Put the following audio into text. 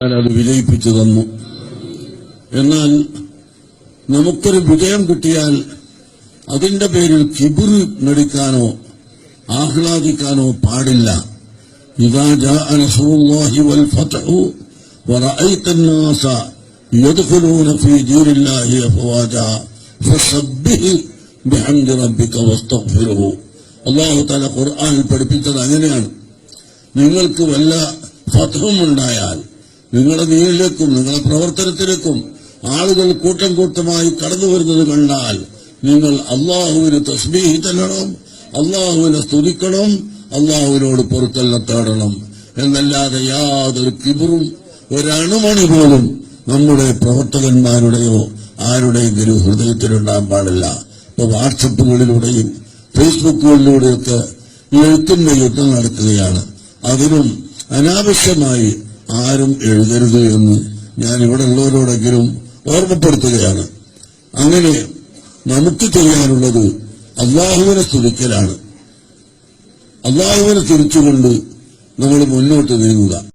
അത് വിജയിപ്പിച്ചു തന്നു. എന്നാൽ നമുക്കൊരു വിജയം കിട്ടിയാൽ അതിന്റെ പേരിൽ കിബിർ നടിക്കാനോ ആഹ്ലാദിക്കാനോ പാടില്ല. ഇദാ ജാഅ നസ്റുല്ലാഹി വൽ ഫത്ഹു വറഅയ്ത അന്നാസ യദ്ഖുലൂന ഫീ ദീനില്ലാഹി അഫ്വാജാ ഫസബ്ബിഹ് ബിഹംദി റബ്ബിക വസ്തഗ്ഫിർഹു. അല്ലാഹു തആല ഖുർആനിൽ പഠിപ്പിച്ചത് അങ്ങനെയാണ്. നിങ്ങൾക്ക് വല്ല ഫത്ഹും ഉണ്ടായാൽ നിങ്ങളുടെ ദീനിലേക്കും നിങ്ങളുടെ പ്രവർത്തനത്തിലേക്കും ആളുകൾ കൂട്ടം കൂട്ടമായി കടന്നു വരുന്നത് കണ്ടാൽ നിങ്ങൾ അള്ളാഹുവിന് തസ്ബീഹ് ചെല്ലണം, അള്ളാഹുവിനെ സ്തുതിക്കണം, അള്ളാഹുവിനോട് പൊറുക്കലിനെ തേടണം. എന്നല്ലാതെ യാതൊരു കിബറും ഒരണുമണി പോലും നമ്മുടെ പ്രവർത്തകന്മാരുടെയോ ആരുടെയെങ്കിലും ഹൃദയത്തിലുണ്ടാകാൻ പാടില്ല. ഇപ്പൊ വാട്സപ്പുകളിലൂടെയും ഫേസ്ബുക്കുകളിലൂടെയൊക്കെ എഴുത്തിന്റെ യുദ്ധം നടക്കുകയാണ്. അതിനും അനാവശ്യമായി ആരും എഴുതരുത് എന്ന് ഞാൻ ഇവിടെ ഉള്ളവരോടെങ്കിലും ഓർമ്മപ്പെടുത്തുകയാണ്. അങ്ങനെ നമുക്ക് ചെയ്യാനുള്ളത് അള്ളാഹുവിനെ സ്തുതിക്കലാണ്. അള്ളാഹുവിനെ സ്തുതിച്ചുകൊണ്ട് നമ്മൾ മുന്നോട്ട് നീങ്ങുക.